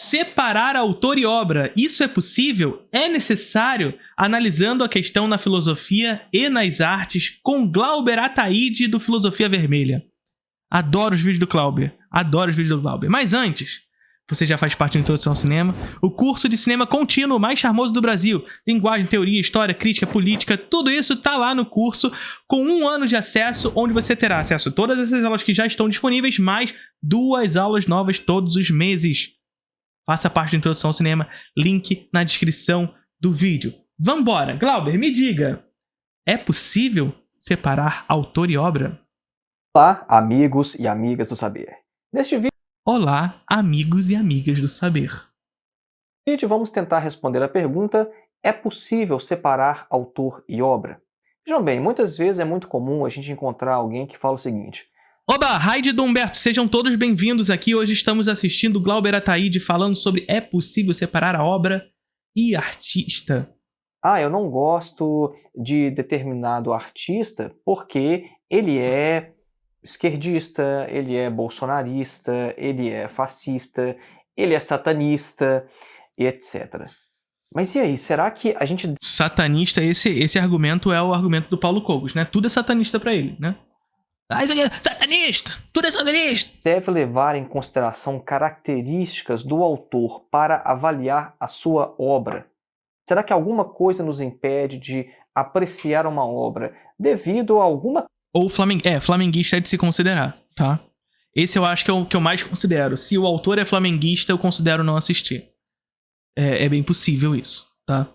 separar autor e obra. Isso é possível? É necessário? Analisando a questão na filosofia e nas artes com Glauber Ataíde do Filosofia Vermelha. Adoro os vídeos do Glauber. Adoro os vídeos do Glauber. Mas antes, você já faz parte da Introdução ao Cinema, o curso de cinema contínuo mais charmoso do Brasil. Linguagem, teoria, história, crítica, política, tudo isso tá lá no curso, com 1 ano de acesso, onde você terá acesso a todas essas aulas que já estão disponíveis, mais 2 aulas novas todos os meses. Faça parte da Introdução ao Cinema, link na descrição do vídeo. Vambora! Glauber, me diga, é possível separar autor e obra? Olá, amigos e amigas do saber. Neste vídeo, Olá, amigos e amigas do saber. vamos tentar responder a pergunta: é possível separar autor e obra? Vejam bem, muitas vezes é muito comum a gente encontrar alguém que fala o seguinte: Oba, Raide do Humberto, sejam todos bem-vindos aqui. Hoje estamos assistindo Glauber Ataíde falando sobre é possível separar a obra e artista. eu não gosto de determinado artista porque ele é esquerdista, ele é bolsonarista, ele é fascista, ele é satanista, e etc. Mas e aí, será que a gente Satanista, esse argumento é o argumento do Paulo Cogos, né? Tudo é satanista pra ele, né? Ah, isso aqui é satanista! Tudo é satanista! deve levar em consideração características do autor para avaliar a sua obra? Será que alguma coisa nos impede de apreciar uma obra devido a alguma Ou flamenguista é de se considerar, tá? Esse eu acho que é o que eu mais considero. Se o autor é flamenguista, eu considero não assistir. É bem possível isso, tá?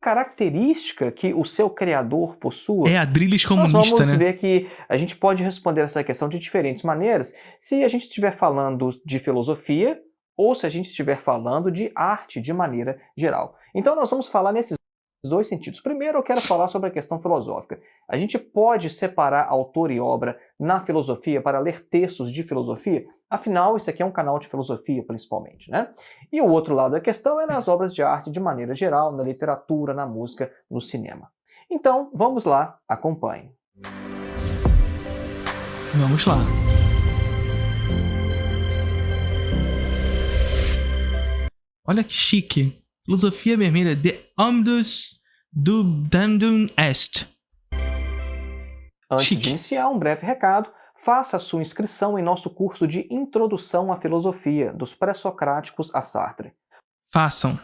característica que o seu criador possua? É a drilis Nós comunista, vamos né? ver que a gente pode responder essa questão de diferentes maneiras se a gente estiver falando de filosofia ou se a gente estiver falando de arte de maneira geral. Então nós vamos falar nesses 2 sentidos. Primeiro eu quero falar sobre a questão filosófica. A gente pode separar autor e obra na filosofia para ler textos de filosofia? Afinal, isso aqui é um canal de filosofia, principalmente, né? E o outro lado da questão é nas obras de arte de maneira geral, na literatura, na música, no cinema. Então, vamos lá, acompanhe. Vamos lá. Olha que chique. Filosofia Vermelha, De Omnibus Dubendum Est. Antes Chique. de iniciar, um breve recado. Faça a sua inscrição em nosso curso de Introdução à Filosofia, dos Pré-Socráticos a Sartre. Façam.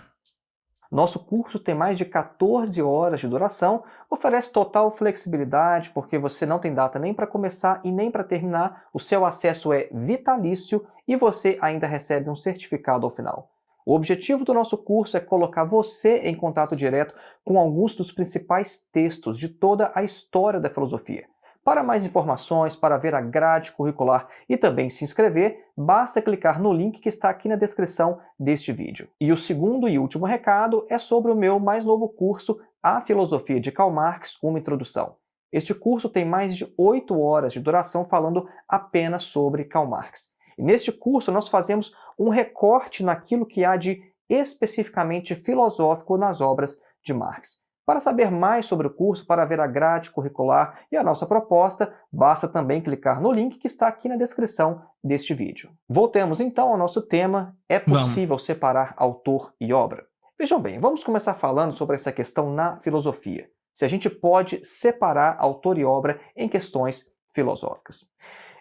Nosso curso tem mais de 14 horas de duração, oferece total flexibilidade, porque você não tem data nem para começar e nem para terminar, o seu acesso é vitalício e você ainda recebe um certificado ao final. O objetivo do nosso curso é colocar você em contato direto com alguns dos principais textos de toda a história da filosofia. Para mais informações, para ver a grade curricular e também se inscrever, basta clicar no link que está aqui na descrição deste vídeo. E o segundo e último recado é sobre o meu mais novo curso, A Filosofia de Karl Marx, uma introdução. Este curso tem mais de 8 horas de duração falando apenas sobre Karl Marx. E neste curso nós fazemos um recorte naquilo que há de especificamente filosófico nas obras de Marx. Para saber mais sobre o curso, para ver a grade curricular e a nossa proposta, basta também clicar no link que está aqui na descrição deste vídeo. Voltemos então ao nosso tema: é possível separar autor e obra? Vejam bem, vamos começar falando sobre essa questão na filosofia. Se a gente pode separar autor e obra em questões filosóficas.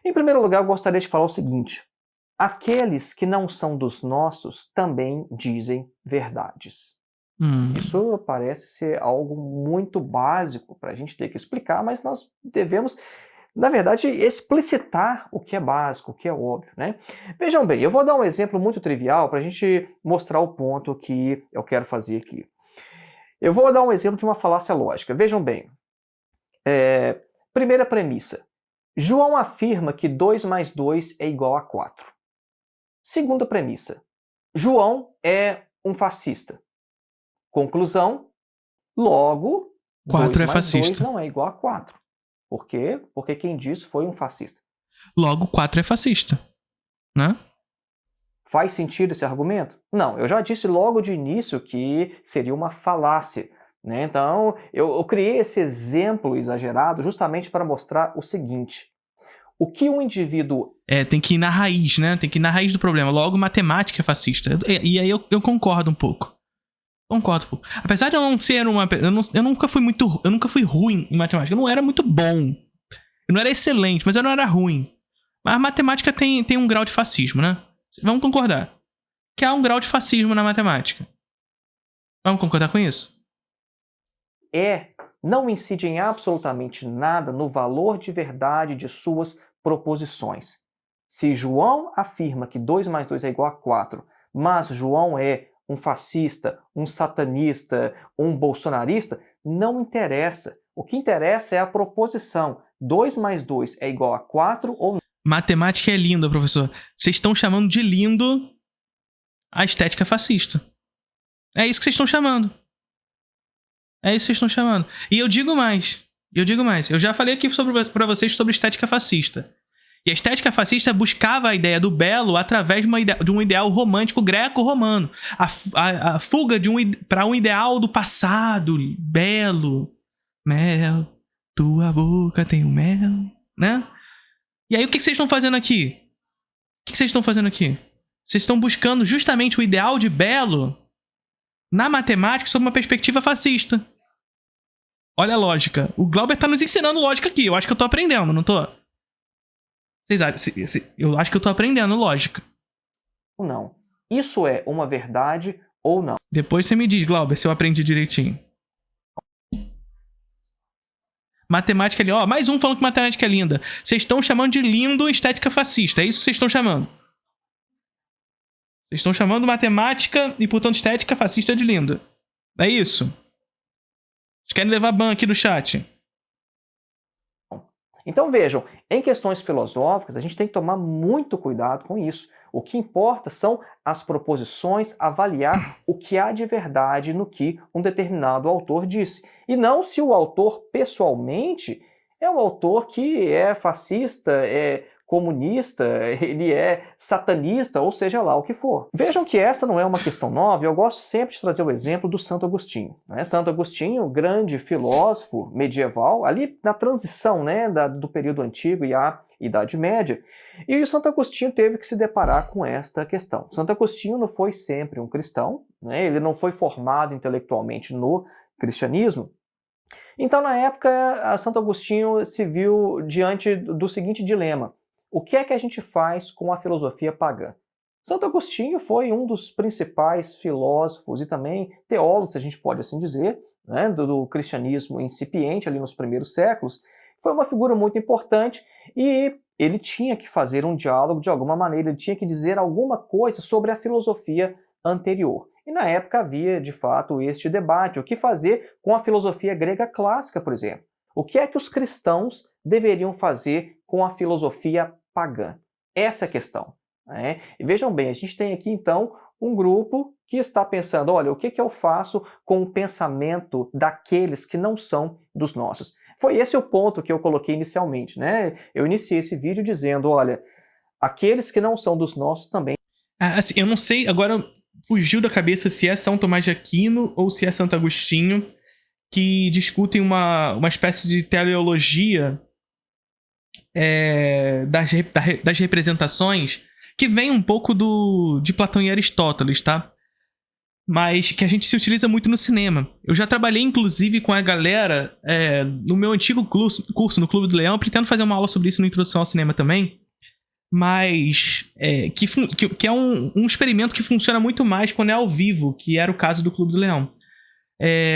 Em primeiro lugar, eu gostaria de falar o seguinte: aqueles que não são dos nossos também dizem verdades. Isso parece ser algo muito básico para a gente ter que explicar, mas nós devemos, na verdade, explicitar o que é básico, o que é óbvio, né? Vejam bem, eu vou dar um exemplo muito trivial para a gente mostrar o ponto que eu quero fazer aqui. Eu vou dar um exemplo de uma falácia lógica. Vejam bem, primeira premissa. João afirma que 2 mais 2 é igual a 4. Segunda premissa. João é um fascista. Conclusão, logo, 4 2 é mais fascista. 2 não é igual a 4. Por quê? Porque quem disse foi um fascista. Logo, 4 é fascista, né? Faz sentido esse argumento? Não, eu já disse logo de início que seria uma falácia, né? Então, eu criei esse exemplo exagerado justamente para mostrar o seguinte: o que um indivíduo... Tem que ir na raiz, né? Tem que ir na raiz do problema. Logo, matemática é fascista. E aí eu concordo um pouco. Apesar de eu não ser eu nunca fui ruim em matemática. Eu não era muito bom. Eu não era excelente, mas eu não era ruim. Mas a matemática tem um grau de fascismo, né? Vamos concordar que há um grau de fascismo na matemática. Vamos concordar com isso? Não incide em absolutamente nada no valor de verdade de suas proposições. Se João afirma que 2 mais 2 é igual a 4, mas João é um fascista, um satanista, um bolsonarista, não interessa. O que interessa é a proposição. 2 mais 2 é igual a 4 ou não. Matemática é linda, professor. Vocês estão chamando de lindo a estética fascista. É isso que vocês estão chamando. E eu digo mais. Eu já falei aqui pra vocês sobre estética fascista. E a estética fascista buscava a ideia do belo através de um ideal romântico greco-romano. A fuga para um ideal do passado, belo. Mel, tua boca tem o mel, né? E aí o que vocês estão fazendo aqui? Vocês estão buscando justamente o ideal de belo na matemática sob uma perspectiva fascista. Olha a lógica. O Glauber tá nos ensinando lógica aqui. Eu acho que eu tô aprendendo, não tô? Vocês acham? Eu acho que eu tô aprendendo lógica. Não. Isso é uma verdade ou não? Depois você me diz, Glauber, se eu aprendi direitinho. Matemática ali. Ó, mais um falando que matemática é linda. Vocês estão chamando de lindo estética fascista. É isso que vocês estão chamando. Vocês estão chamando matemática e, portanto, estética fascista de lindo. É isso. Vocês querem levar ban aqui do chat? Então vejam, em questões filosóficas, a gente tem que tomar muito cuidado com isso. O que importa são as proposições, avaliar o que há de verdade no que um determinado autor disse. E não se o autor, pessoalmente, é um autor que é fascista, é comunista, ele é satanista, ou seja lá o que for. Vejam que essa não é uma questão nova, eu gosto sempre de trazer o exemplo do Santo Agostinho. Santo Agostinho, grande filósofo medieval, ali na transição, né, do período antigo e à Idade Média, e o Santo Agostinho teve que se deparar com esta questão. Santo Agostinho não foi sempre um cristão, né, ele não foi formado intelectualmente no cristianismo. Então, na época, Santo Agostinho se viu diante do seguinte dilema: o que é que a gente faz com a filosofia pagã? Santo Agostinho foi um dos principais filósofos e também teólogos, se a gente pode assim dizer, né, do cristianismo incipiente ali nos primeiros séculos. Foi uma figura muito importante e ele tinha que fazer um diálogo de alguma maneira, ele tinha que dizer alguma coisa sobre a filosofia anterior. E na época havia, de fato, este debate: o que fazer com a filosofia grega clássica, por exemplo? O que é que os cristãos deveriam fazer com a filosofia pagã? Essa é a questão. Né? E vejam bem, a gente tem aqui então um grupo que está pensando: olha, o que eu faço com o pensamento daqueles que não são dos nossos? Foi esse o ponto que eu coloquei inicialmente, né? Eu iniciei esse vídeo dizendo: olha, aqueles que não são dos nossos também. Assim, eu não sei, agora fugiu da cabeça se é São Tomás de Aquino ou se é Santo Agostinho, que discutem uma espécie de teleologia das representações, que vem um pouco de Platão e Aristóteles, tá? Mas que a gente se utiliza muito no cinema. Eu já trabalhei, inclusive, com a galera no meu antigo curso no Clube do Leão. Eu pretendo fazer uma aula sobre isso na Introdução ao Cinema também. Mas que é um experimento que funciona muito mais quando é ao vivo, que era o caso do Clube do Leão.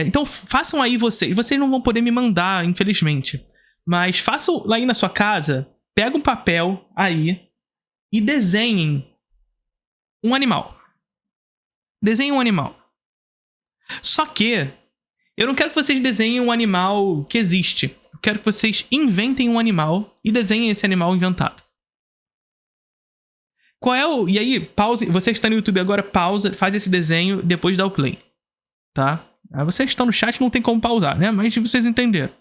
Então façam aí vocês não vão poder me mandar, infelizmente, mas façam lá aí na sua casa, pega um papel aí e desenhem um animal. Só que eu não quero que vocês desenhem um animal que existe. Eu quero que vocês inventem um animal e desenhem esse animal inventado. E aí, pause. Você que está no YouTube agora, pausa, faz esse desenho, depois dá o play. Tá? Vocês que estão no chat não tem como pausar, né? Mas vocês entenderam.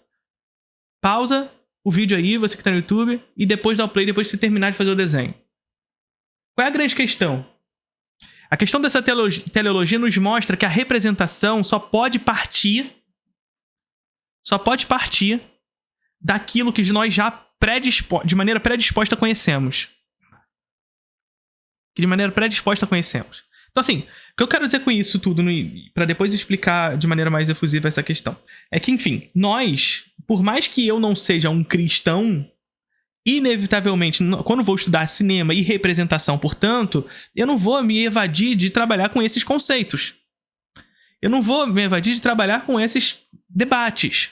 Pausa o vídeo aí, você que está no YouTube, e depois dá o play, depois que você terminar de fazer o desenho. Qual é a grande questão? A questão dessa teleologia nos mostra que a representação só pode partir daquilo que nós já de maneira predisposta conhecemos. Que de maneira predisposta conhecemos. Então, assim, o que eu quero dizer com isso tudo, para depois explicar de maneira mais efusiva essa questão, é que, enfim, nós, por mais que eu não seja um cristão, inevitavelmente, quando vou estudar cinema e representação, portanto, eu não vou me evadir de trabalhar com esses conceitos. Eu não vou me evadir de trabalhar com esses debates.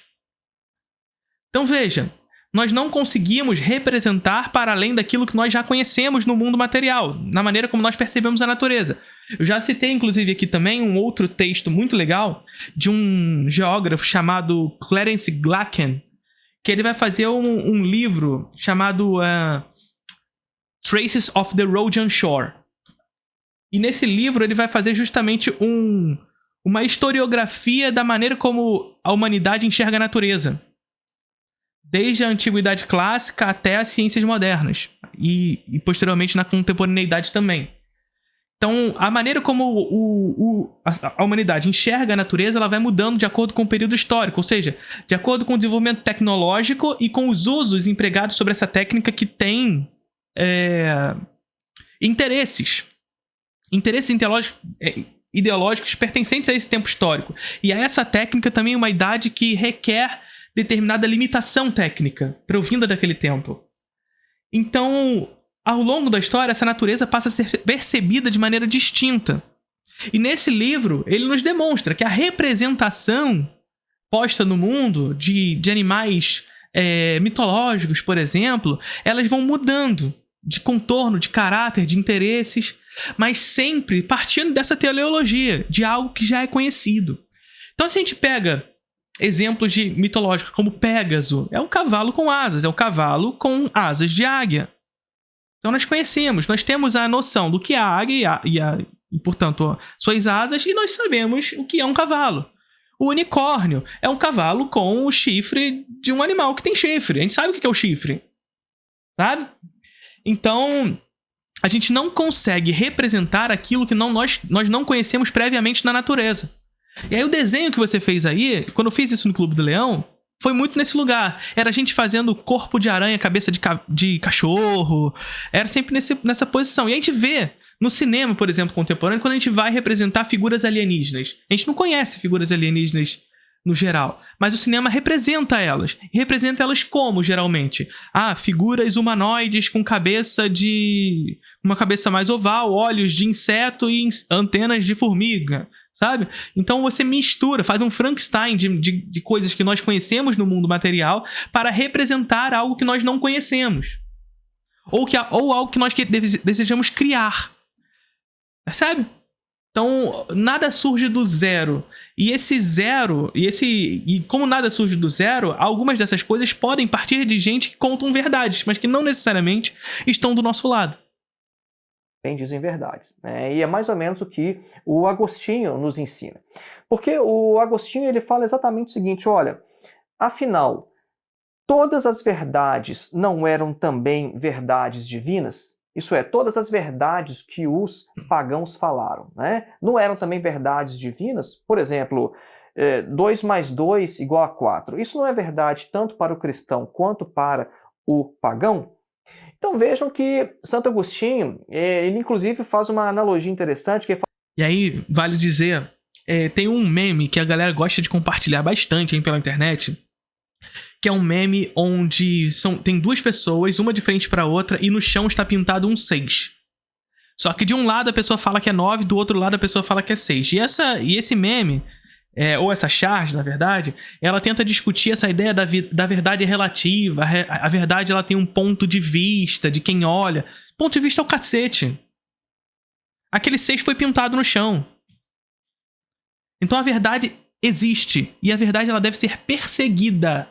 Então, veja, nós não conseguimos representar para além daquilo que nós já conhecemos no mundo material, na maneira como nós percebemos a natureza. Eu já citei, inclusive, aqui também um outro texto muito legal de um geógrafo chamado Clarence Glacken, que ele vai fazer um livro chamado Traces of the Rhodian Shore. E nesse livro ele vai fazer justamente uma historiografia da maneira como a humanidade enxerga a natureza. Desde a antiguidade clássica até as ciências modernas. E posteriormente na contemporaneidade também. Então, a maneira como a humanidade enxerga a natureza, ela vai mudando de acordo com o período histórico, ou seja, de acordo com o desenvolvimento tecnológico e com os usos empregados sobre essa técnica que tem interesses ideológicos pertencentes a esse tempo histórico. E a essa técnica também uma idade que requer determinada limitação técnica, provinda daquele tempo. Então, ao longo da história, essa natureza passa a ser percebida de maneira distinta. E nesse livro, ele nos demonstra que a representação posta no mundo de animais mitológicos, por exemplo, elas vão mudando de contorno, de caráter, de interesses, mas sempre partindo dessa teleologia, de algo que já é conhecido. Então, se a gente pega exemplos de mitológicos como Pégaso, é um cavalo com asas, é um cavalo com asas de águia. Então nós conhecemos, nós temos a noção do que é a águia e portanto, suas asas, e nós sabemos o que é um cavalo. O unicórnio é um cavalo com o chifre de um animal que tem chifre. A gente sabe o que é o chifre, sabe? Então, a gente não consegue representar aquilo que nós não conhecemos previamente na natureza. E aí o desenho que você fez aí, quando eu fiz isso no Clube do Leão, foi muito nesse lugar. Era a gente fazendo corpo de aranha, cabeça de cachorro. Era sempre nessa posição. E a gente vê no cinema, por exemplo, contemporâneo, quando a gente vai representar figuras alienígenas. A gente não conhece figuras alienígenas no geral, mas o cinema representa elas. E representa elas como, geralmente? Figuras humanoides com uma cabeça mais oval, olhos de inseto e antenas de formiga, sabe? Então você mistura, faz um Frankenstein de coisas que nós conhecemos no mundo material para representar algo que nós não conhecemos. Ou algo que nós desejamos criar. Percebe? Então, nada surge do zero. E esse zero, e como nada surge do zero, algumas dessas coisas podem partir de gente que contam verdades, mas que não necessariamente estão do nosso lado. Dizem verdades. E é mais ou menos o que o Agostinho nos ensina. Porque o Agostinho ele fala exatamente o seguinte, olha, afinal, todas as verdades não eram também verdades divinas? Isso é, todas as verdades que os pagãos falaram, né? Não eram também verdades divinas? Por exemplo, 2 mais 2 igual a 4. Isso não é verdade tanto para o cristão quanto para o pagão? Então vejam que Santo Agostinho, ele inclusive faz uma analogia interessante. E aí, vale dizer, tem um meme que a galera gosta de compartilhar bastante pela internet, que é um meme onde tem duas pessoas, uma de frente para outra, e no chão está pintado um 6. Só que de um lado a pessoa fala que é 9, do outro lado a pessoa fala que é 6. E esse meme, ou essa charge, na verdade, ela tenta discutir essa ideia da verdade relativa. A verdade ela tem um ponto de vista de quem olha. Ponto de vista é o cacete. Aquele 6 foi pintado no chão. Então a verdade existe. E a verdade ela deve ser perseguida.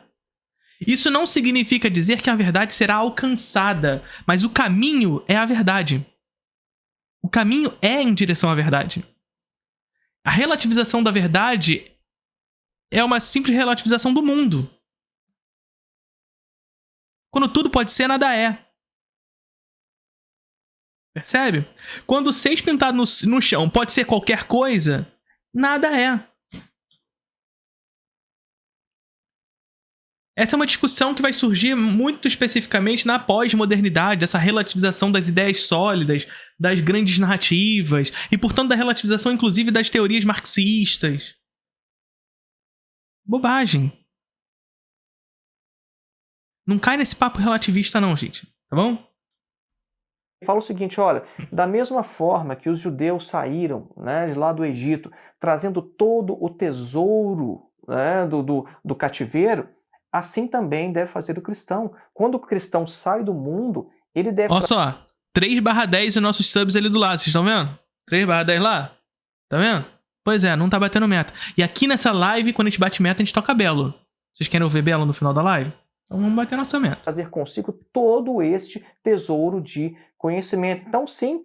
Isso não significa dizer que a verdade será alcançada, mas o caminho é a verdade. O caminho é em direção à verdade. A relativização da verdade é uma simples relativização do mundo. Quando tudo pode ser, nada é. Percebe? Quando o 6 pintado no chão pode ser qualquer coisa, nada é. Essa é uma discussão que vai surgir muito especificamente na pós-modernidade, essa relativização das ideias sólidas, das grandes narrativas, e, portanto, da relativização, inclusive, das teorias marxistas. Bobagem. Não cai nesse papo relativista não, gente. Tá bom? Fala o seguinte, olha, da mesma forma que os judeus saíram, né, de lá do Egito, trazendo todo o tesouro, né, do cativeiro, assim também deve fazer o cristão. Quando o cristão sai do mundo, ele deve... Olha só, 3/10 e nossos subs ali do lado, vocês estão vendo? 3/10 lá? Tá vendo? Pois é, não tá batendo meta. E aqui nessa live, quando a gente bate meta, a gente toca Belo. Vocês querem ouvir Belo no final da live? Então vamos bater nossa meta. Trazer consigo todo este tesouro de conhecimento. Então, sim,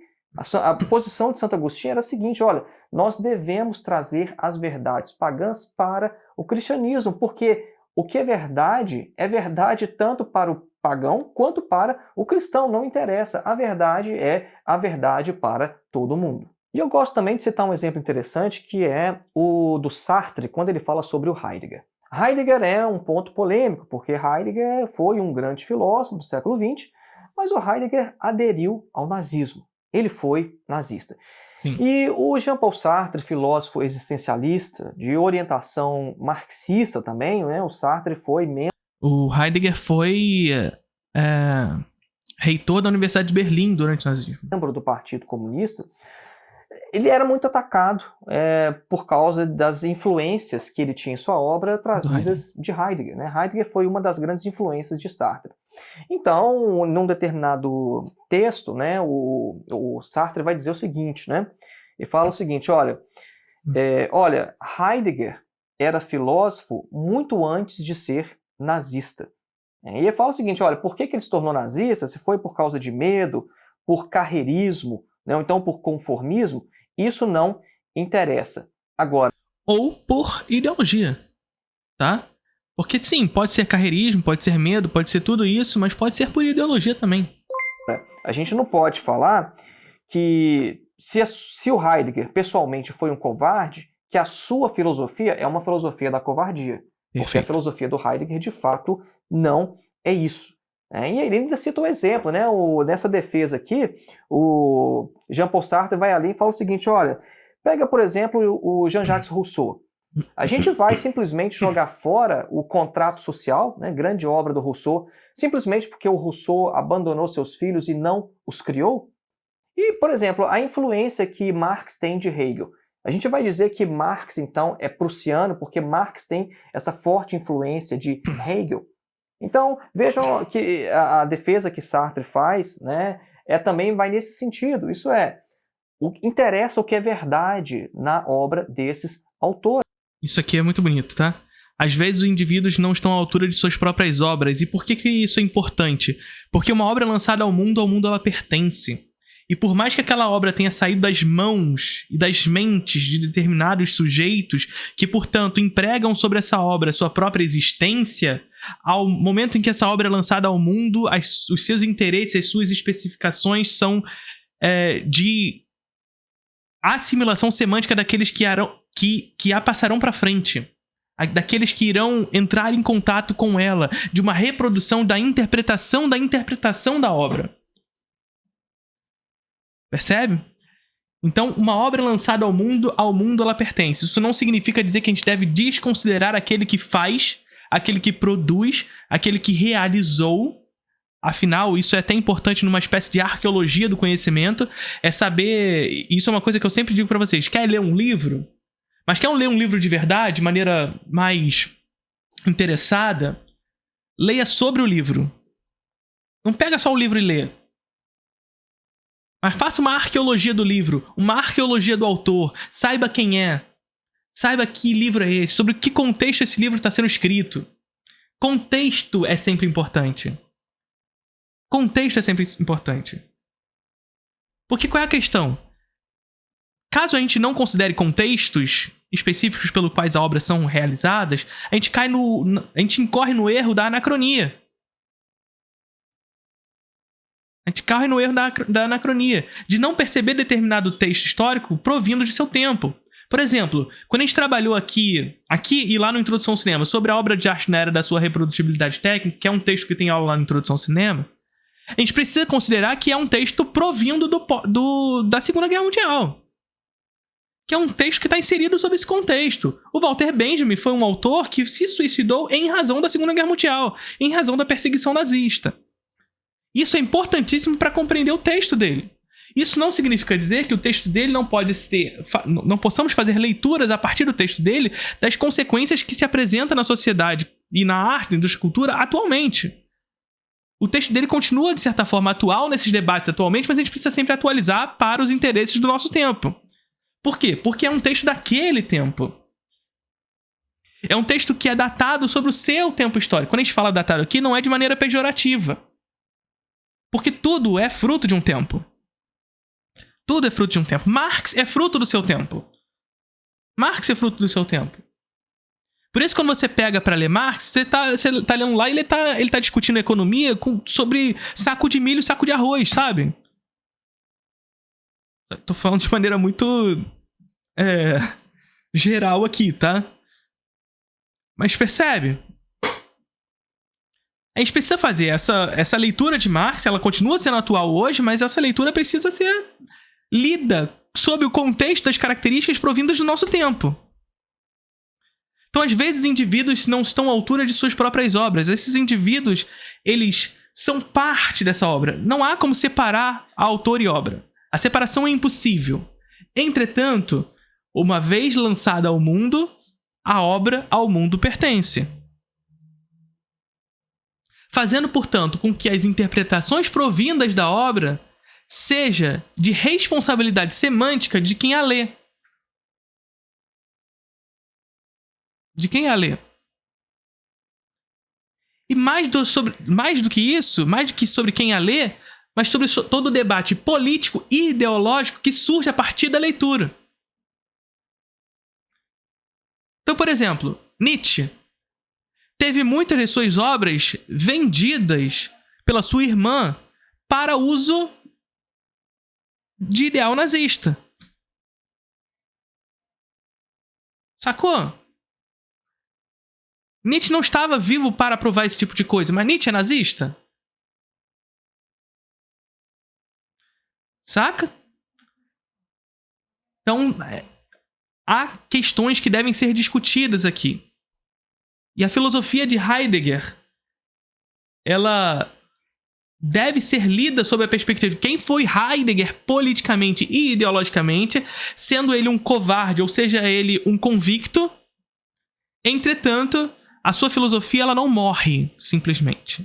a posição de Santo Agostinho era a seguinte, olha, nós devemos trazer as verdades pagãs para o cristianismo, porque o que é verdade tanto para o pagão quanto para o cristão, não interessa. A verdade é a verdade para todo mundo. E eu gosto também de citar um exemplo interessante, que é o do Sartre, quando ele fala sobre o Heidegger. Heidegger é um ponto polêmico, porque Heidegger foi um grande filósofo do século XX, mas o Heidegger aderiu ao nazismo. Ele foi nazista. Sim. E o Jean-Paul Sartre, filósofo existencialista, de orientação marxista também, né? O Sartre foi membro... O Heidegger foi reitor da Universidade de Berlim durante o nazismo. Membro do Partido Comunista. Ele era muito atacado por causa das influências que ele tinha em sua obra trazidas de Heidegger. Né? Heidegger foi uma das grandes influências de Sartre. Então, num determinado texto, né, o Sartre vai dizer o seguinte, né? Ele fala o seguinte, olha, Heidegger era filósofo muito antes de ser nazista. E ele fala o seguinte, olha, por que ele se tornou nazista? Se foi por causa de medo, por carreirismo, né, ou então por conformismo, isso não interessa. Agora... Ou por ideologia, tá? Porque sim, pode ser carreirismo, pode ser medo, pode ser tudo isso, mas pode ser por ideologia também. A gente não pode falar que se o Heidegger pessoalmente foi um covarde, que a sua filosofia é uma filosofia da covardia. Perfeito. Porque a filosofia do Heidegger, de fato, não é isso. E ele ainda cita um exemplo, né? Nessa defesa aqui, o Jean-Paul Sartre vai ali e fala o seguinte, olha, pega, por exemplo, o Jean-Jacques Rousseau. A gente vai simplesmente jogar fora o Contrato Social, né, grande obra do Rousseau, simplesmente porque o Rousseau abandonou seus filhos e não os criou? E, por exemplo, a influência que Marx tem de Hegel. A gente vai dizer que Marx, então, é prussiano porque Marx tem essa forte influência de Hegel. Então, vejam que a defesa que Sartre faz, né, também vai nesse sentido. Isso interessa o que é verdade na obra desses autores. Isso aqui é muito bonito, tá? Às vezes os indivíduos não estão à altura de suas próprias obras. E por que isso é importante? Porque uma obra lançada ao mundo ela pertence. E por mais que aquela obra tenha saído das mãos e das mentes de determinados sujeitos que, portanto, empregam sobre essa obra sua própria existência, ao momento em que essa obra é lançada ao mundo, os seus interesses, as suas especificações são de assimilação semântica daqueles que a passarão para frente, daqueles que irão entrar em contato com ela, de uma reprodução da interpretação da obra. Percebe? Então, uma obra lançada ao mundo ela pertence. Isso não significa dizer que a gente deve desconsiderar aquele que faz, aquele que produz, aquele que realizou. Afinal, isso é até importante numa espécie de arqueologia do conhecimento, é saber... Isso é uma coisa que eu sempre digo para vocês. Quer ler um livro? Mas quer ler um livro de verdade, de maneira mais interessada? Leia sobre o livro. Não pega só o livro e lê. Mas faça uma arqueologia do livro, uma arqueologia do autor. Saiba quem é. Saiba que livro é esse, sobre que contexto esse livro está sendo escrito. Contexto é sempre importante. Contexto é sempre importante. Porque qual é a questão? Caso a gente não considere contextos específicos pelos quais as obras são realizadas, a gente incorre no erro da anacronia. A gente corre no erro da anacronia, de não perceber determinado texto histórico provindo de seu tempo. Por exemplo, quando a gente trabalhou aqui e lá no Introdução ao Cinema, sobre a obra de arte na era da sua reprodutibilidade técnica, que é um texto que tem aula lá no Introdução ao Cinema, a gente precisa considerar que é um texto provindo da Segunda Guerra Mundial. Que é um texto que está inserido sob esse contexto. O Walter Benjamin foi um autor que se suicidou em razão da Segunda Guerra Mundial, em razão da perseguição nazista. Isso é importantíssimo para compreender o texto dele. Isso não significa dizer que o texto dele não possamos fazer leituras a partir do texto dele das consequências que se apresentam na sociedade e na arte e na cultura atualmente. O texto dele continua, de certa forma, atual nesses debates atualmente, mas a gente precisa sempre atualizar para os interesses do nosso tempo. Por quê? Porque é um texto daquele tempo. É um texto que é datado sobre o seu tempo histórico. Quando a gente fala datado aqui, não é de maneira pejorativa. Porque tudo é fruto de um tempo. Tudo é fruto de um tempo. Marx é fruto do seu tempo. Marx é fruto do seu tempo. Por isso, quando você pega para ler Marx, você tá lendo lá e ele tá discutindo economia sobre saco de milho e saco de arroz, sabe? Tô falando de maneira muito geral aqui, tá? Mas percebe? A gente precisa fazer essa leitura de Marx, ela continua sendo atual hoje, mas essa leitura precisa ser lida sob o contexto das características provindas do nosso tempo. Então, às vezes, indivíduos não estão à altura de suas próprias obras. Esses indivíduos, eles são parte dessa obra. Não há como separar autor e obra. A separação é impossível. Entretanto, uma vez lançada ao mundo, a obra ao mundo pertence. Fazendo, portanto, com que as interpretações provindas da obra seja de responsabilidade semântica de quem a lê. De quem a lê. E mais do que sobre quem a lê, mas sobre todo o debate político e ideológico que surge a partir da leitura. Então, por exemplo, Nietzsche teve muitas de suas obras vendidas pela sua irmã para uso de ideal nazista. Sacou? Nietzsche não estava vivo para provar esse tipo de coisa, mas Nietzsche é nazista? Saca? Então, há questões que devem ser discutidas aqui. E a filosofia de Heidegger, ela deve ser lida sob a perspectiva de quem foi Heidegger politicamente e ideologicamente, sendo ele um covarde, ou seja, ele um convicto. Entretanto, a sua filosofia ela não morre simplesmente.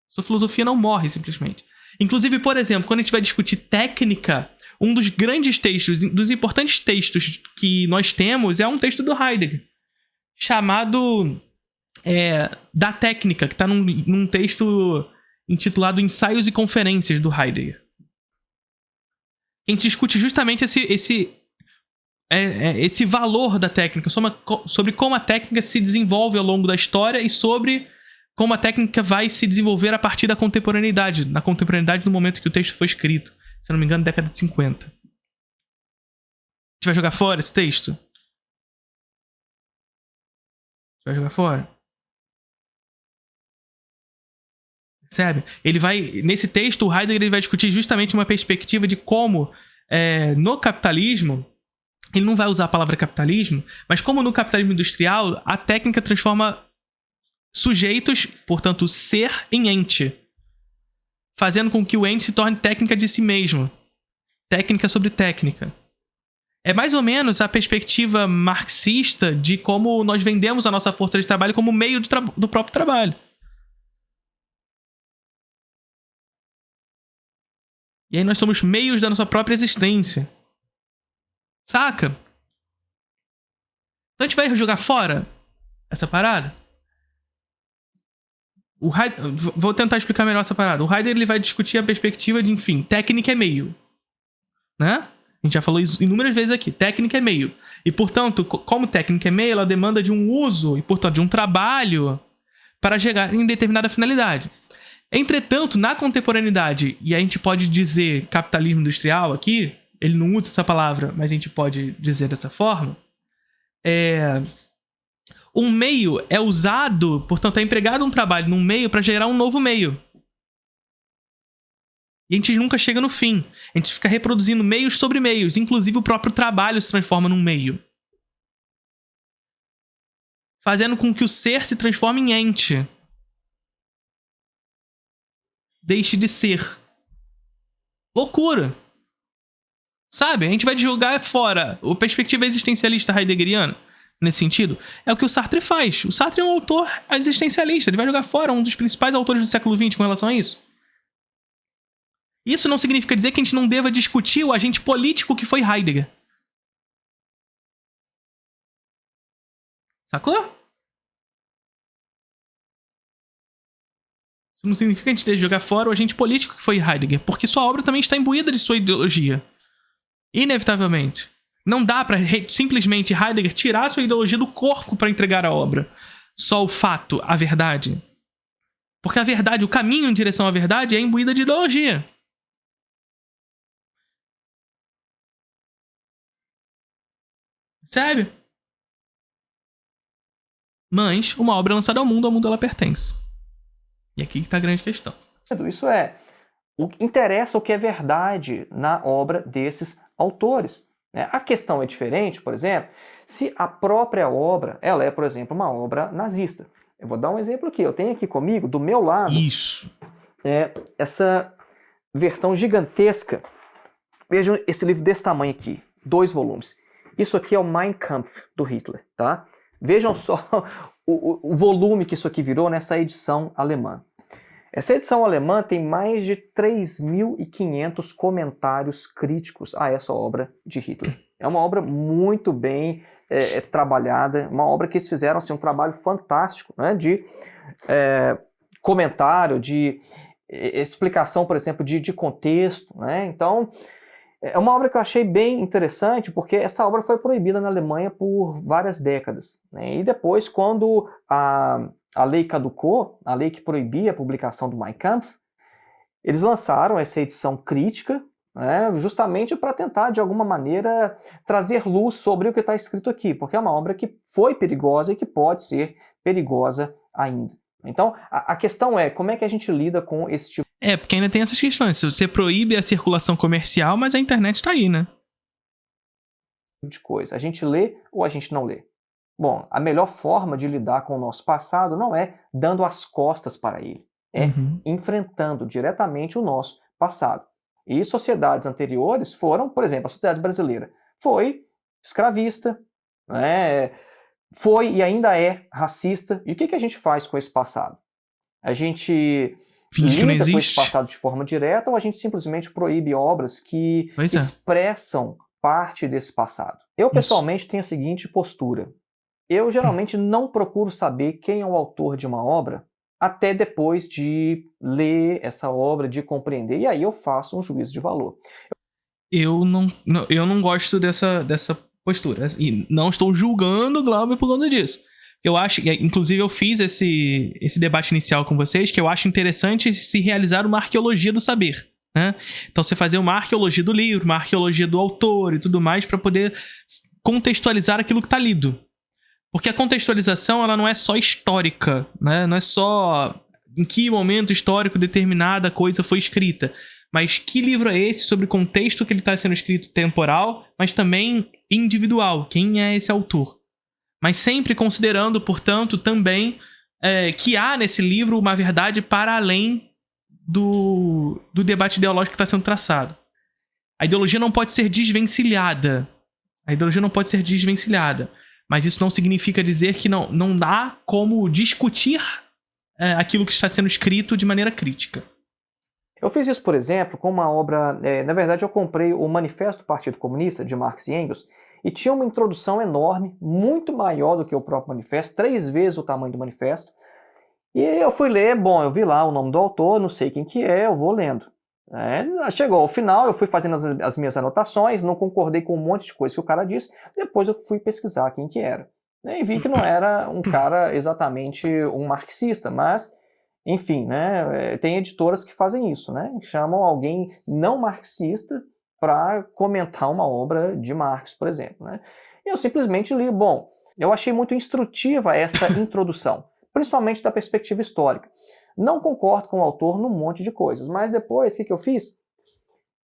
Sua filosofia não morre simplesmente. Inclusive, por exemplo, quando a gente vai discutir técnica, um dos grandes textos, dos importantes textos que nós temos é um texto do Heidegger, chamado Da Técnica, que está num texto intitulado Ensaios e Conferências do Heidegger. A gente discute justamente esse valor da técnica, sobre como a técnica se desenvolve ao longo da história e sobre como a técnica vai se desenvolver a partir da contemporaneidade, na contemporaneidade do momento que o texto foi escrito. Se eu não me engano, década de 50. A gente vai jogar fora esse texto? Vai jogar fora? Percebe? Nesse texto, o Heidegger ele vai discutir justamente uma perspectiva de como, no capitalismo, ele não vai usar a palavra capitalismo, mas como no capitalismo industrial, a técnica transforma sujeitos, portanto, ser em ente, fazendo com que o ente se torne técnica de si mesmo. Técnica sobre técnica. É mais ou menos a perspectiva marxista de como nós vendemos a nossa força de trabalho como meio do próprio trabalho. E aí nós somos meios da nossa própria existência. Saca? Então a gente vai jogar fora essa parada? Vou tentar explicar melhor essa parada. O Heidegger ele vai discutir a perspectiva de, enfim, técnica é meio. Né? A gente já falou isso inúmeras vezes aqui. Técnica é meio. E, portanto, como técnica é meio, ela demanda de um uso e, portanto, de um trabalho para chegar em determinada finalidade. Entretanto, na contemporaneidade, e a gente pode dizer capitalismo industrial aqui, ele não usa essa palavra, mas a gente pode dizer dessa forma, um meio é usado, portanto, é empregado um trabalho num meio para gerar um novo meio. E a gente nunca chega no fim. A gente fica reproduzindo meios sobre meios, inclusive o próprio trabalho se transforma num meio. Fazendo com que o ser se transforme em ente. Deixe de ser. Loucura! Sabe? A gente vai jogar fora a perspectiva existencialista heideggeriana, nesse sentido. É o que o Sartre faz. O Sartre é um autor existencialista. Ele vai jogar fora um dos principais autores do século XX com relação a isso. Isso não significa dizer que a gente não deva discutir o agente político que foi Heidegger. Sacou? Isso não significa que a gente deve jogar fora o agente político que foi Heidegger, porque sua obra também está imbuída de sua ideologia. Inevitavelmente. Não dá pra simplesmente Heidegger tirar sua ideologia do corpo para entregar a obra. Só o fato, a verdade. Porque a verdade, o caminho em direção à verdade é imbuída de ideologia. Sabe? Mas uma obra lançada ao mundo ela pertence. E aqui está a grande questão. Isso interessa o que é verdade na obra desses autores. A questão é diferente, por exemplo, se a própria obra, ela é, por exemplo, uma obra nazista. Eu vou dar um exemplo aqui. Eu tenho aqui comigo, do meu lado, essa versão gigantesca. Vejam esse livro desse tamanho aqui, 2 volumes. Isso aqui é o Mein Kampf, do Hitler, tá? Vejam só o volume que isso aqui virou nessa edição alemã. Essa edição alemã tem mais de 3.500 comentários críticos a essa obra de Hitler. É uma obra muito bem trabalhada, uma obra que eles fizeram assim, um trabalho fantástico, né, de comentário, de explicação, por exemplo, de contexto. Né? Então, é uma obra que eu achei bem interessante, porque essa obra foi proibida na Alemanha por várias décadas. Né? E depois, quando a lei caducou, a lei que proibia a publicação do Mein Kampf, eles lançaram essa edição crítica, né, justamente para tentar, de alguma maneira, trazer luz sobre o que está escrito aqui, porque é uma obra que foi perigosa e que pode ser perigosa ainda. Então, a questão é, como é que a gente lida com esse tipo porque ainda tem essas questões. Se você proíbe a circulação comercial, mas a internet está aí, né? de coisa? A gente lê ou a gente não lê? Bom, a melhor forma de lidar com o nosso passado não é dando as costas para ele, é enfrentando diretamente o nosso passado. E sociedades anteriores foram, por exemplo, a sociedade brasileira foi escravista, né, foi e ainda é racista. E o que a gente faz com esse passado? A gente lida com esse passado de forma direta ou a gente simplesmente proíbe obras que expressam parte desse passado? Eu, pessoalmente, tenho a seguinte postura. Eu, geralmente, não procuro saber quem é o autor de uma obra até depois de ler essa obra, de compreender, e aí eu faço um juízo de valor. Eu não gosto dessa postura. E não estou julgando o Glauber por conta disso. Eu acho, inclusive eu fiz esse debate inicial com vocês, que eu acho interessante se realizar uma arqueologia do saber. Né? Então você fazer uma arqueologia do livro, uma arqueologia do autor e tudo mais, para poder contextualizar aquilo que está lido. Porque a contextualização ela não é só histórica, né? Não é só em que momento histórico determinada coisa foi escrita, mas que livro é esse, sobre o contexto que ele está sendo escrito, temporal, mas também individual, quem é esse autor. Mas sempre considerando, portanto, também que há nesse livro uma verdade para além do debate ideológico que está sendo traçado. A ideologia não pode ser desvencilhada. Mas isso não significa dizer que não dá como discutir aquilo que está sendo escrito de maneira crítica. Eu fiz isso, por exemplo, com uma obra... na verdade, eu comprei o Manifesto do Partido Comunista, de Marx e Engels, e tinha uma introdução enorme, muito maior do que o próprio manifesto, 3 vezes o tamanho do manifesto. E eu fui ler, eu vi lá o nome do autor, não sei quem que é, eu vou lendo. Chegou ao final, eu fui fazendo as minhas anotações, não concordei com um monte de coisa que o cara disse, depois eu fui pesquisar quem que era. E vi que não era um cara exatamente um marxista, mas, enfim, né, tem editoras que fazem isso, né, chamam alguém não marxista para comentar uma obra de Marx, por exemplo, né? Eu simplesmente li, bom, eu achei muito instrutiva essa introdução, principalmente da perspectiva histórica. Não concordo com o autor num monte de coisas, mas depois, o que eu fiz?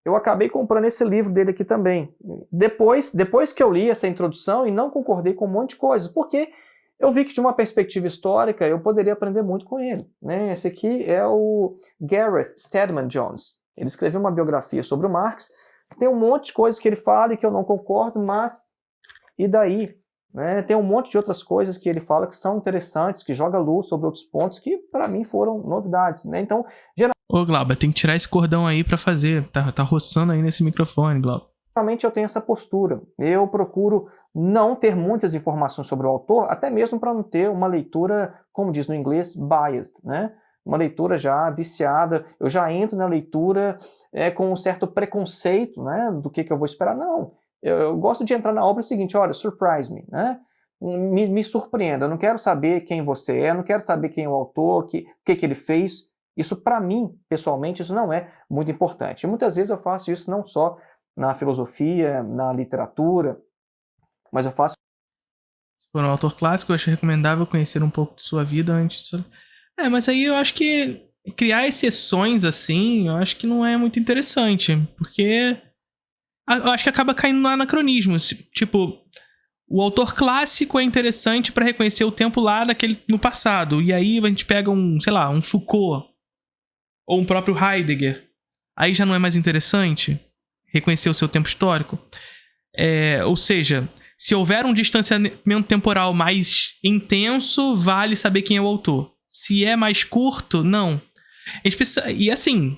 Eu acabei comprando esse livro dele aqui também. Depois que eu li essa introdução e não concordei com um monte de coisas, porque eu vi que de uma perspectiva histórica eu poderia aprender muito com ele, né? Esse aqui é o Gareth Stedman Jones. Ele escreveu uma biografia sobre o Marx. Tem um monte de coisas que ele fala e que eu não concordo, mas e daí? Né? Tem um monte de outras coisas que ele fala que são interessantes, que joga luz sobre outros pontos que para mim foram novidades, né? Então, Ô, Glauber, tem que tirar esse cordão aí pra fazer. Tá roçando aí nesse microfone, Glauber. geralmente eu tenho essa postura. Eu procuro não ter muitas informações sobre o autor, até mesmo para não ter uma leitura, como diz no inglês, biased, né? Uma leitura já viciada. Eu já entro na leitura com um certo preconceito, né, do que eu vou esperar. Não, eu gosto de entrar na obra o seguinte, olha, surprise me, né? Me surpreenda. Eu não quero saber quem você é, eu não quero saber quem é o autor, o que ele fez. Isso, para mim, pessoalmente, isso não é muito importante. E muitas vezes eu faço isso não só na filosofia, na literatura, mas eu faço... Se for um autor clássico, eu acho recomendável conhecer um pouco de sua vida antes. Mas aí eu acho que criar exceções assim, eu acho que não é muito interessante, porque eu acho que acaba caindo no anacronismo. Tipo, o autor clássico é interessante para reconhecer o tempo lá no passado, e aí a gente pega um Foucault, ou um próprio Heidegger, aí já não é mais interessante reconhecer o seu tempo histórico. Ou seja, se houver um distanciamento temporal mais intenso, vale saber quem é o autor. Se é mais curto, não. E assim,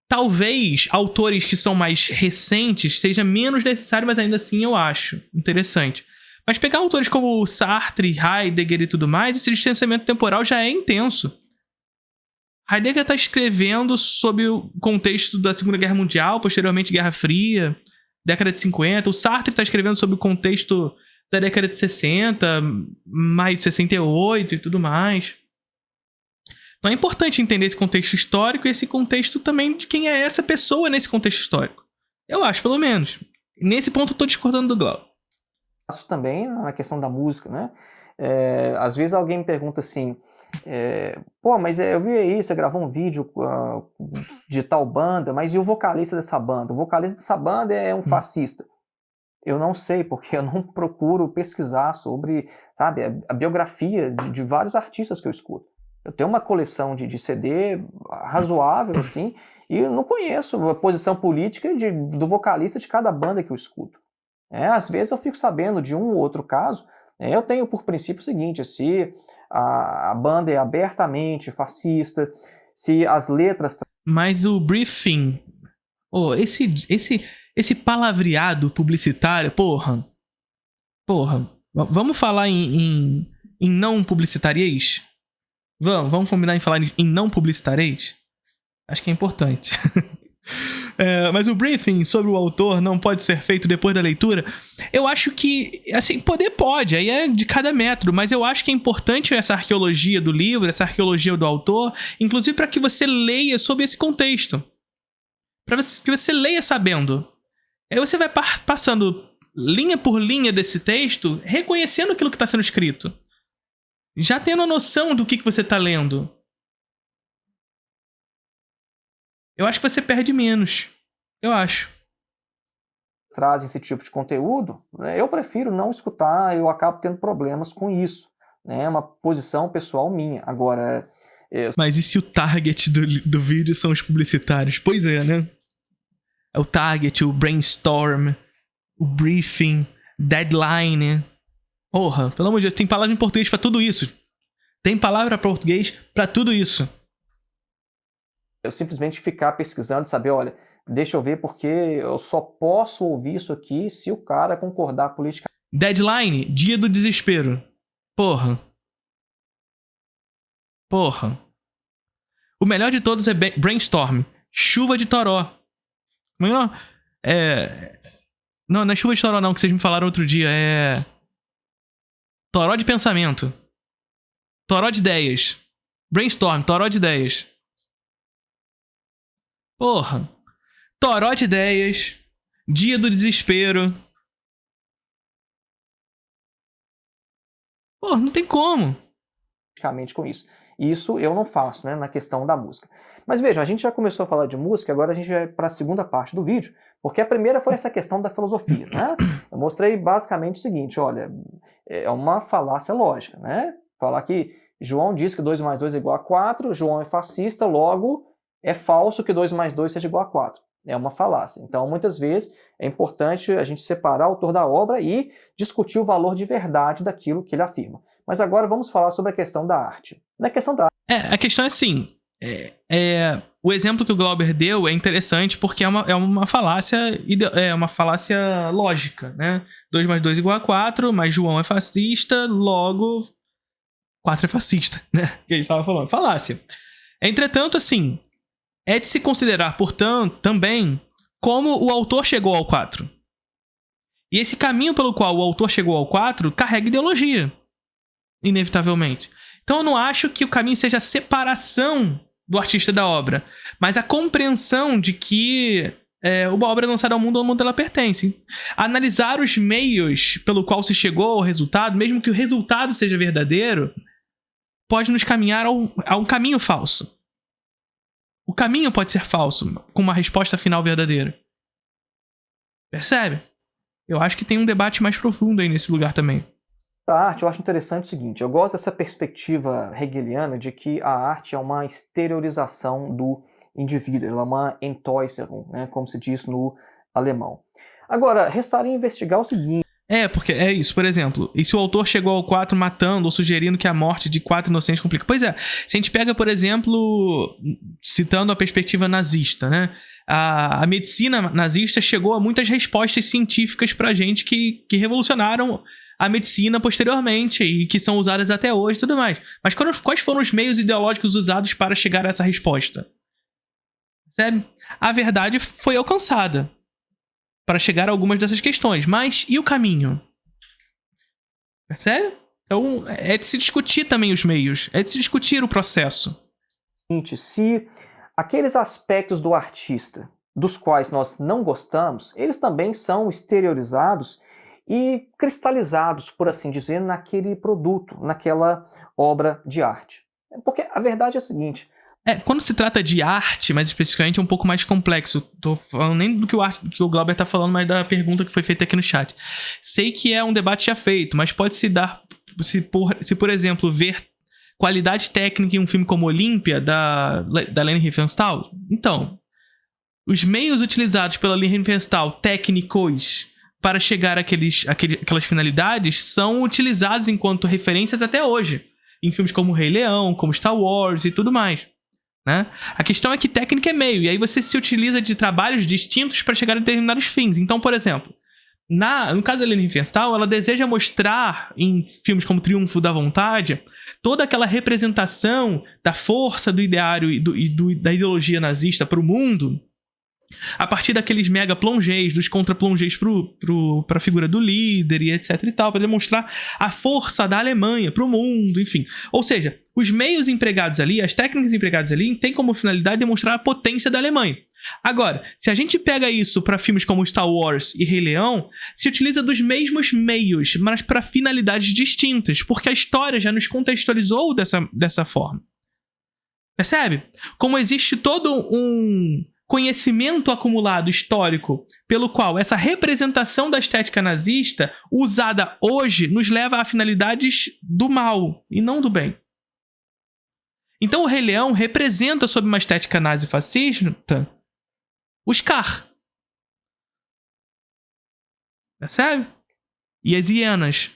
talvez autores que são mais recentes seja menos necessário, mas ainda assim eu acho interessante. Mas pegar autores como Sartre, Heidegger e tudo mais, esse distanciamento temporal já é intenso. Heidegger está escrevendo sobre o contexto da Segunda Guerra Mundial, posteriormente Guerra Fria, década de 50. O Sartre está escrevendo sobre o contexto da década de 60, maio de 68 e tudo mais. Então é importante entender esse contexto histórico e esse contexto também de quem é essa pessoa nesse contexto histórico. Eu acho, pelo menos. Nesse ponto eu estou discordando do Glauber. Faço também na questão da música, né? Às vezes alguém me pergunta assim... mas eu vi aí, você gravou um vídeo de tal banda, mas e o vocalista dessa banda? O vocalista dessa banda é um fascista. Eu não sei, porque eu não procuro pesquisar sobre, sabe, a biografia de vários artistas que eu escuto. Eu tenho uma coleção de CD razoável, assim, e eu não conheço a posição política do vocalista de cada banda que eu escuto. Às vezes eu fico sabendo de um ou outro caso. Eu tenho por princípio o seguinte, se a banda é abertamente fascista, se as letras... Mas o briefing, esse palavreado publicitário, porra, vamos falar em não publicitareis? Vamos combinar em falar em não publicitareis? Acho que é importante. Mas o briefing sobre o autor não pode ser feito depois da leitura. Eu acho que, assim, pode, aí é de cada método, mas eu acho que é importante essa arqueologia do livro, essa arqueologia do autor, inclusive para que você leia sobre esse contexto. Para que você leia sabendo. Aí você vai passando linha por linha desse texto, reconhecendo aquilo que está sendo escrito. Já tendo a noção do que você está lendo. Eu acho que você perde menos. Eu acho. Trazem esse tipo de conteúdo, né? Eu prefiro não escutar, eu acabo tendo problemas com isso. É uma posição pessoal minha. Agora... Mas e se o target do vídeo são os publicitários? Pois é, né? É o target, o brainstorm, o briefing, deadline. Porra, pelo amor de Deus, tem palavra em português pra tudo isso. Tem palavra em português pra tudo isso. Eu simplesmente ficar pesquisando e saber, olha, deixa eu ver porque eu só posso ouvir isso aqui se o cara concordar politicamente. Deadline, dia do desespero. Porra. O melhor de todos é brainstorm. Chuva de toró. Não, não é chuva de toró não, que vocês me falaram outro dia. É toró de pensamento. Toró de ideias. Brainstorm, toró de ideias. Porra. toró de ideias, dia do desespero. Pô, não tem como. Com isso. Isso eu não faço, né, na questão da música. Mas vejam, a gente já começou a falar de música, agora a gente vai para a segunda parte do vídeo, porque a primeira foi essa questão da filosofia, né? Eu mostrei basicamente o seguinte, olha, é uma falácia lógica, né? Falar que João diz que 2 mais 2 é igual a 4, João é fascista, logo é falso que 2 mais 2 seja igual a 4. É uma falácia. Então, muitas vezes, é importante a gente separar o autor da obra e discutir o valor de verdade daquilo que ele afirma. Mas agora vamos falar sobre a questão da arte. Na questão da a questão é assim, o exemplo que o Glauber deu é interessante porque é uma falácia, uma falácia lógica, né? 2 mais 2 igual a 4, mas João é fascista, logo 4 é fascista, né? Que a gente estava falando, falácia. Entretanto, assim, é de se considerar, portanto, também como o autor chegou ao 4. E esse caminho pelo qual o autor chegou ao 4 carrega ideologia, inevitavelmente. Então eu não acho que o caminho seja a separação do artista da obra, mas a compreensão de que uma obra lançada ao mundo ela pertence. Analisar os meios pelo qual se chegou ao resultado, mesmo que o resultado seja verdadeiro, pode nos caminhar a um caminho falso. O caminho pode ser falso, com uma resposta final verdadeira. Percebe? Eu acho que tem um debate mais profundo aí nesse lugar também. A arte, eu acho interessante o seguinte, eu gosto dessa perspectiva hegeliana de que a arte é uma exteriorização do indivíduo, ela é uma Entäußerung, né, como se diz no alemão. Agora, restaria investigar o seguinte... Porque é isso, por exemplo, e se o autor chegou ao 4 matando ou sugerindo que a morte de 4 inocentes complica? Pois é, se a gente pega, por exemplo, citando a perspectiva nazista, né? A medicina nazista chegou a muitas respostas científicas pra gente que revolucionaram a medicina posteriormente e que são usadas até hoje e tudo mais. Mas quais foram os meios ideológicos usados para chegar a essa resposta? Percebe? A verdade foi alcançada para chegar a algumas dessas questões. Mas e o caminho? Percebe? Então, é de se discutir também os meios. É de se discutir o processo. Se aqueles aspectos do artista dos quais nós não gostamos, eles também são exteriorizados e cristalizados, por assim dizer, naquele produto, naquela obra de arte. Porque a verdade é a seguinte... Quando se trata de arte, mais especificamente, é um pouco mais complexo. Tô falando nem do que o Glauber tá falando, mas da pergunta que foi feita aqui no chat. Sei que é um debate já feito, mas pode se dar... Se por exemplo, ver qualidade técnica em um filme como Olímpia, da Leni Riefenstahl. Então, os meios utilizados pela Leni Riefenstahl, técnicos, para chegar àquelas finalidades, são utilizados enquanto referências até hoje. Em filmes como Rei Leão, como Star Wars e tudo mais. Né? A questão é que técnica é meio, e aí você se utiliza de trabalhos distintos para chegar a determinados fins. Então, por exemplo, no caso da Leni Riefenstahl, ela deseja mostrar em filmes como Triunfo da Vontade toda aquela representação da força do ideário e da ideologia nazista para o mundo a partir daqueles mega plongés, dos contra-plongés para a figura do líder e etc e tal, para demonstrar a força da Alemanha para o mundo, enfim. Ou seja, os meios empregados ali, as técnicas empregadas ali, têm como finalidade demonstrar a potência da Alemanha. Agora, se a gente pega isso para filmes como Star Wars e Rei Leão, se utiliza dos mesmos meios, mas para finalidades distintas, porque a história já nos contextualizou dessa forma. Percebe? Como existe todo um conhecimento acumulado histórico pelo qual essa representação da estética nazista usada hoje nos leva a finalidades do mal e não do bem. Então o Rei Leão representa, sob uma estética nazi-fascista, o Scar. Percebe? E as hienas.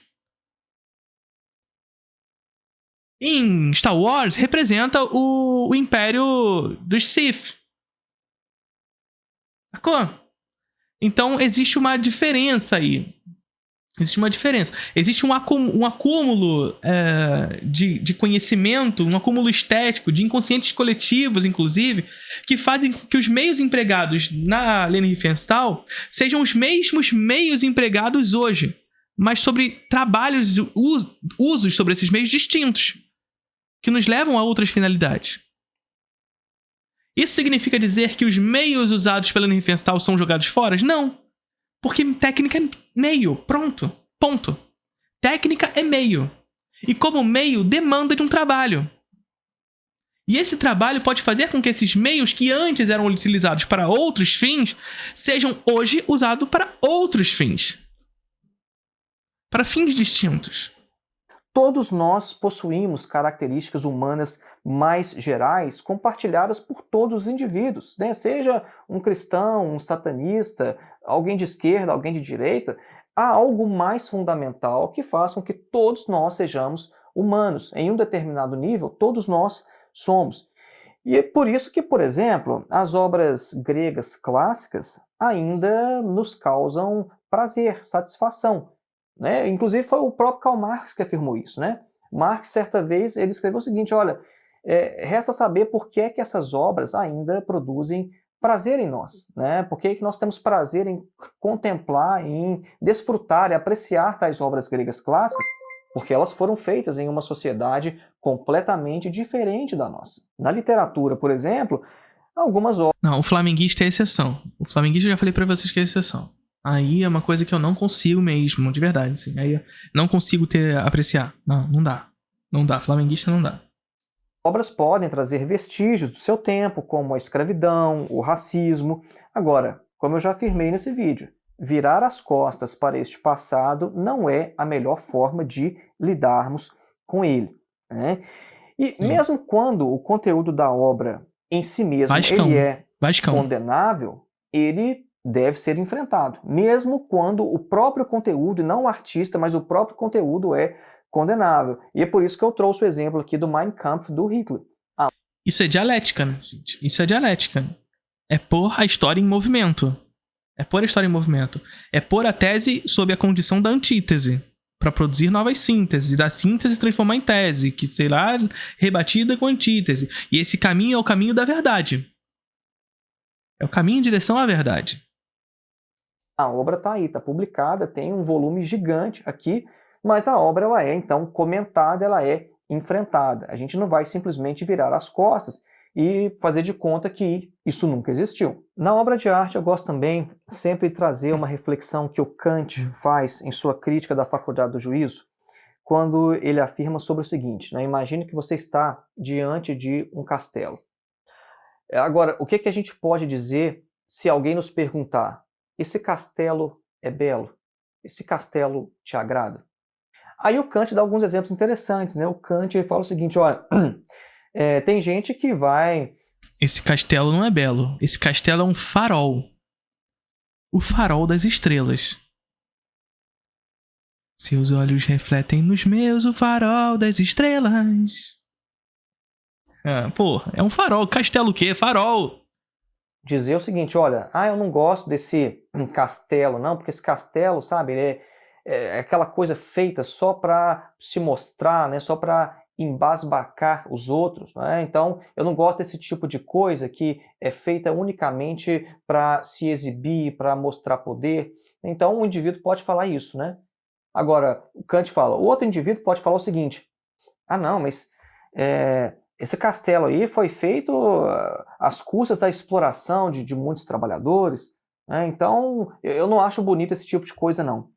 Em Star Wars representa o Império dos Sith. Sacou? Então existe uma diferença aí. Existe um acúmulo de conhecimento, um acúmulo estético, de inconscientes coletivos, inclusive, que fazem com que os meios empregados na Leni Riefenstahl sejam os mesmos meios empregados hoje, mas sobre trabalhos, usos sobre esses meios distintos, que nos levam a outras finalidades. Isso significa dizer que os meios usados pela Universal são jogados fora? Não. Porque técnica é meio. Pronto. Ponto. Técnica é meio. E como meio, demanda de um trabalho. E esse trabalho pode fazer com que esses meios que antes eram utilizados para outros fins sejam hoje usados para outros fins. Para fins distintos. Todos nós possuímos características humanas mais gerais compartilhadas por todos os indivíduos, né? Seja um cristão, um satanista, alguém de esquerda, alguém de direita, há algo mais fundamental que faz com que todos nós sejamos humanos. Em um determinado nível, todos nós somos. E é por isso que, por exemplo, as obras gregas clássicas ainda nos causam prazer, satisfação. Né? Inclusive foi o próprio Karl Marx que afirmou isso. Né? Marx, certa vez, ele escreveu o seguinte, olha, resta saber por que é que essas obras ainda produzem prazer em nós. Né? Por que é que nós temos prazer em contemplar, em desfrutar e apreciar tais obras gregas clássicas? Porque elas foram feitas em uma sociedade completamente diferente da nossa. Na literatura, por exemplo, algumas obras... Não, o flamenguista é exceção. O flamenguista eu já falei pra vocês que é exceção. Aí é uma coisa que eu não consigo mesmo, de verdade, assim. Aí eu não consigo apreciar. Não dá. Não dá. Flamenguista não dá. Obras podem trazer vestígios do seu tempo, como a escravidão, o racismo. Agora, como eu já afirmei nesse vídeo, virar as costas para este passado não é a melhor forma de lidarmos com ele. Né? E sim, mesmo quando o conteúdo da obra em si mesmo ele é condenável, ele deve ser enfrentado. Mesmo quando o próprio conteúdo, e não o artista, mas o próprio conteúdo é condenável. E é por isso que eu trouxe o exemplo aqui do Mein Kampf do Hitler. Isso é dialética, né, gente? Isso é dialética. É pôr a história em movimento. É pôr a história em movimento. É pôr a tese sob a condição da antítese, para produzir novas sínteses, e da síntese transformar em tese, que será rebatida com antítese. E esse caminho é o caminho da verdade. É o caminho em direção à verdade. A obra está aí, está publicada, tem um volume gigante aqui, mas a obra ela é, então, comentada, ela é enfrentada. A gente não vai simplesmente virar as costas e fazer de conta que isso nunca existiu. Na obra de arte, eu gosto também sempre de trazer uma reflexão que o Kant faz em sua crítica da faculdade do juízo, quando ele afirma sobre o seguinte, né? Imagine que você está diante de um castelo. Agora, o que a gente pode dizer se alguém nos perguntar, esse castelo é belo? Esse castelo te agrada? Aí o Kant dá alguns exemplos interessantes, né? O Kant fala o seguinte, olha, tem gente que vai... Esse castelo não é belo. Esse castelo é um farol. O farol das estrelas. Seus olhos refletem nos meus o farol das estrelas. É um farol. Castelo o quê? Farol. Dizer o seguinte, olha, eu não gosto desse castelo, não, porque esse castelo, sabe, ele é aquela coisa feita só para se mostrar, né, só para embasbacar os outros, né? Então eu não gosto desse tipo de coisa que é feita unicamente para se exibir, para mostrar poder. Então o indivíduo pode falar isso, né? Agora, o Kant fala, o outro indivíduo pode falar o seguinte, não, mas esse castelo aí foi feito às custas da exploração de muitos trabalhadores, né? Então eu não acho bonito esse tipo de coisa, não.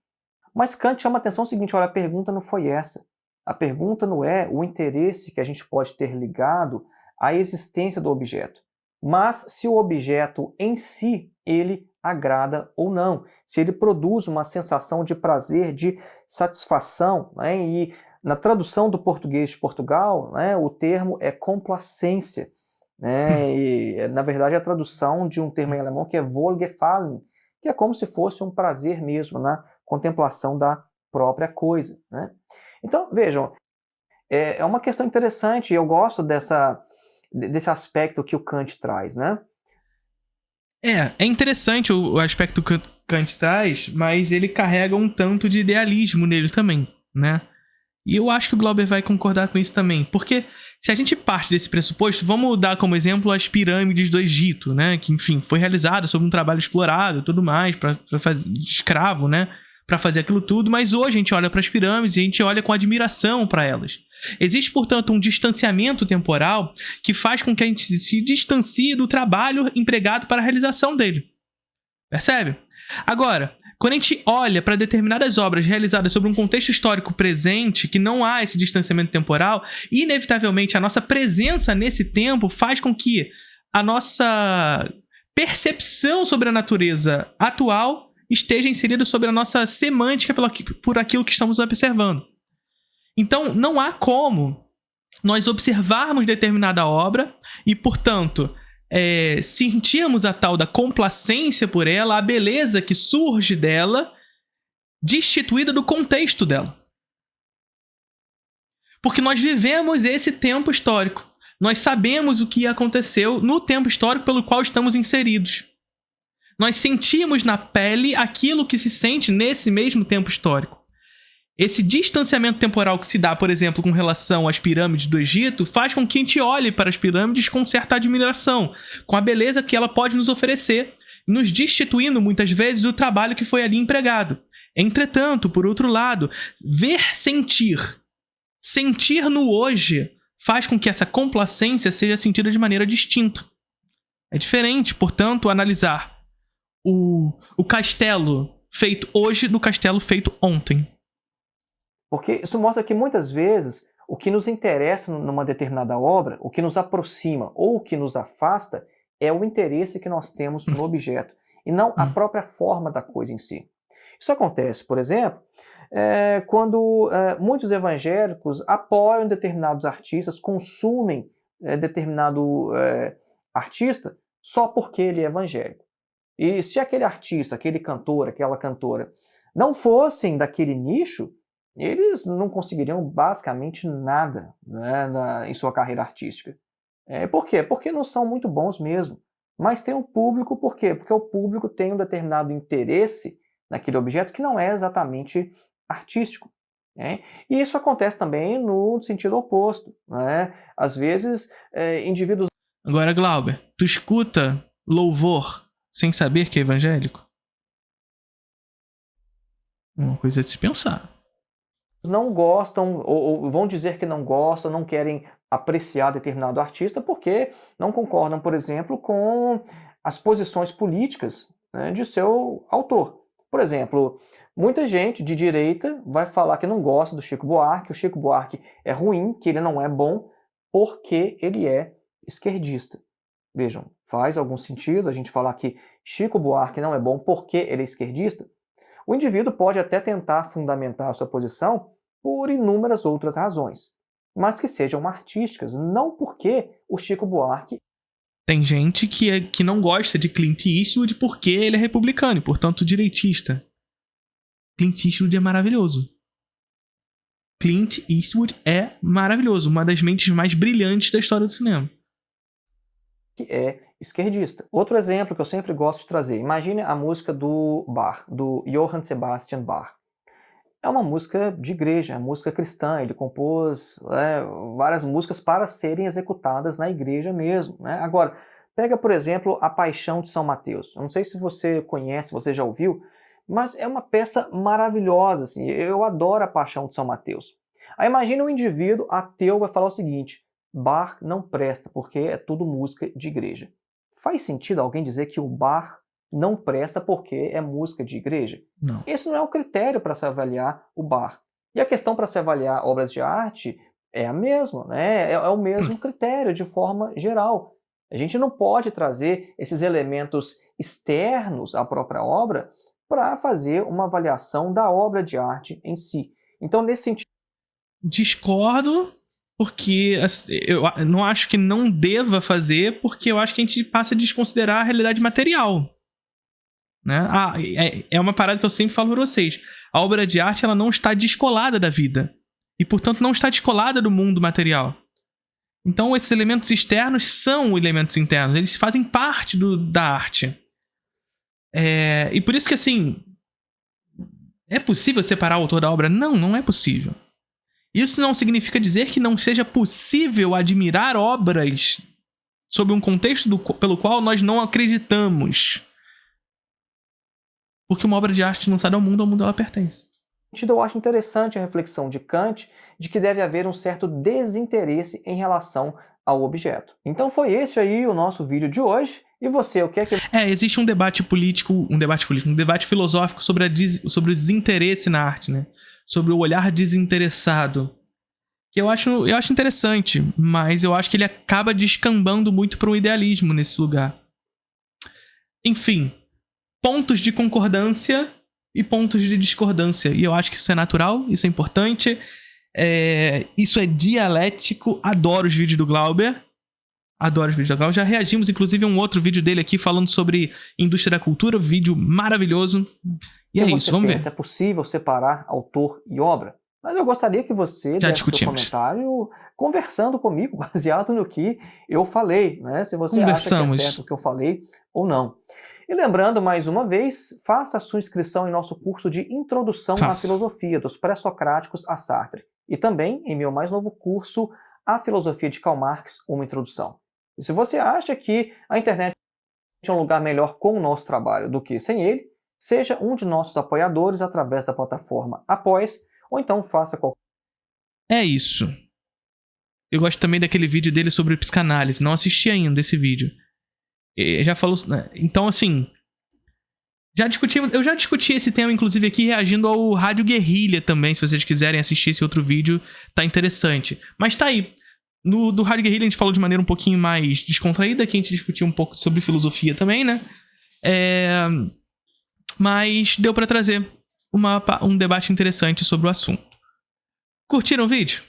Mas Kant chama a atenção o seguinte, olha, a pergunta não foi essa. A pergunta não é o interesse que a gente pode ter ligado à existência do objeto, mas se o objeto em si, ele agrada ou não, se ele produz uma sensação de prazer, de satisfação, né? E na tradução do português de Portugal, né, o termo é complacência, né? E, na verdade, é a tradução de um termo em alemão que é Wohlgefallen, que é como se fosse um prazer mesmo na contemplação da própria coisa, né? Então, vejam, é uma questão interessante e eu gosto desse aspecto que o Kant traz, né? É interessante o aspecto que o Kant traz, mas ele carrega um tanto de idealismo nele também, né? E eu acho que o Glauber vai concordar com isso também, porque se a gente parte desse pressuposto, vamos dar como exemplo as pirâmides do Egito, né? Que, enfim, foi realizada sob um trabalho explorado e tudo mais, para fazer escravo, né? para fazer aquilo tudo, mas hoje a gente olha para as pirâmides e a gente olha com admiração para elas. Existe, portanto, um distanciamento temporal que faz com que a gente se distancie do trabalho empregado para a realização dele. Percebe? Agora, quando a gente olha para determinadas obras realizadas sobre um contexto histórico presente, que não há esse distanciamento temporal, inevitavelmente a nossa presença nesse tempo faz com que a nossa percepção sobre a natureza atual esteja inserida sobre a nossa semântica por aquilo que estamos observando. Então, não há como nós observarmos determinada obra e, portanto, sentirmos a tal da complacência por ela, a beleza que surge dela, destituída do contexto dela. Porque nós vivemos esse tempo histórico. Nós sabemos o que aconteceu no tempo histórico pelo qual estamos inseridos. Nós sentimos na pele aquilo que se sente nesse mesmo tempo histórico. Esse distanciamento temporal que se dá, por exemplo, com relação às pirâmides do Egito, faz com que a gente olhe para as pirâmides com certa admiração, com a beleza que ela pode nos oferecer, nos destituindo muitas vezes do trabalho que foi ali empregado. Entretanto, por outro lado, sentir no hoje, faz com que essa complacência seja sentida de maneira distinta. É diferente, portanto, analisar o castelo feito hoje do castelo feito ontem. Porque isso mostra que muitas vezes o que nos interessa numa determinada obra, o que nos aproxima ou o que nos afasta, é o interesse que nós temos no objeto, e não a própria forma da coisa em si. Isso acontece, por exemplo, quando muitos evangélicos apoiam determinados artistas, consumem determinado artista só porque ele é evangélico. E se aquele artista, aquele cantor, aquela cantora não fossem daquele nicho, eles não conseguiriam basicamente nada, né, em sua carreira artística. Por quê? Porque não são muito bons mesmo. Mas tem um público, por quê? Porque o público tem um determinado interesse naquele objeto que não é exatamente artístico. Né? E isso acontece também no sentido oposto. Né? Às vezes, indivíduos... Agora, Glauber, tu escuta louvor sem saber que é evangélico? Uma coisa de se pensar. Não gostam, ou vão dizer que não gostam, não querem apreciar determinado artista porque não concordam, por exemplo, com as posições políticas, né, de seu autor. Por exemplo, muita gente de direita vai falar que não gosta do Chico Buarque, o Chico Buarque é ruim, que ele não é bom, porque ele é esquerdista. Vejam, faz algum sentido a gente falar que Chico Buarque não é bom porque ele é esquerdista? O indivíduo pode até tentar fundamentar a sua posição por inúmeras outras razões, mas que sejam artísticas, não porque o Chico Buarque... Tem gente que não gosta de Clint Eastwood porque ele é republicano e, portanto, direitista. Clint Eastwood é maravilhoso. Clint Eastwood é maravilhoso, uma das mentes mais brilhantes da história do cinema. Que é esquerdista. Outro exemplo que eu sempre gosto de trazer, imagine a música do Bach, do Johann Sebastian Bach. É uma música de igreja, é uma música cristã, ele compôs várias músicas para serem executadas na igreja mesmo. Né? Agora, pega, por exemplo, A Paixão de São Mateus. Eu não sei se você conhece, você já ouviu, mas é uma peça maravilhosa. Assim. Eu adoro A Paixão de São Mateus. Aí imagina um indivíduo ateu vai falar o seguinte: Bach não presta, porque é tudo música de igreja. Faz sentido alguém dizer que o Bach não presta porque é música de igreja? Não. Esse não é o critério para se avaliar o Bach. E a questão para se avaliar obras de arte é a mesma, né? É o mesmo critério de forma geral. A gente não pode trazer esses elementos externos à própria obra para fazer uma avaliação da obra de arte em si. Então, nesse sentido... Discordo, porque eu não acho que não deva fazer, porque eu acho que a gente passa a desconsiderar a realidade material. Né? É uma parada que eu sempre falo para vocês. A obra de arte ela não está descolada da vida. E, portanto, não está descolada do mundo material. Então, esses elementos externos são elementos internos. Eles fazem parte da arte. E por isso que, assim... É possível separar o autor da obra? Não, não é possível. Isso não significa dizer que não seja possível admirar obras sob um contexto pelo qual nós não acreditamos. Porque uma obra de arte lançada ao mundo ela pertence. Eu acho interessante a reflexão de Kant de que deve haver um certo desinteresse em relação ao objeto. Então foi esse aí o nosso vídeo de hoje. E você, o que é que... Existe um debate filosófico sobre o desinteresse na arte, né? Sobre o olhar desinteressado. Que eu acho interessante, mas eu acho que ele acaba descambando muito para o idealismo nesse lugar. Enfim, pontos de concordância e pontos de discordância. E eu acho que isso é natural, isso é importante. Isso é dialético. Adoro os vídeos do Glauber. Já reagimos, inclusive, a um outro vídeo dele aqui falando sobre indústria da cultura. Vídeo maravilhoso. E é isso, vamos ver. É possível separar autor e obra? Mas eu gostaria que você desse seu comentário conversando comigo, baseado no que eu falei, né? Se você acha que é certo o que eu falei ou não. E lembrando, mais uma vez, faça a sua inscrição em nosso curso de Introdução à Filosofia, dos Pré-Socráticos a Sartre. E também em meu mais novo curso, A Filosofia de Karl Marx, uma Introdução. E se você acha que a internet é um lugar melhor com o nosso trabalho do que sem ele, seja um de nossos apoiadores através da plataforma Apoia-se, ou então faça qualquer... É isso. Eu gosto também daquele vídeo dele sobre psicanálise. Não assisti ainda esse vídeo. Já falou... Então, assim... Eu já discuti esse tema, inclusive, aqui, reagindo ao Rádio Guerrilha também. Se vocês quiserem assistir esse outro vídeo, tá interessante. Mas tá aí. Do Rádio Guerrilha a gente falou de maneira um pouquinho mais descontraída, que a gente discutiu um pouco sobre filosofia também, né? Mas deu pra trazer um debate interessante sobre o assunto. Curtiram o vídeo?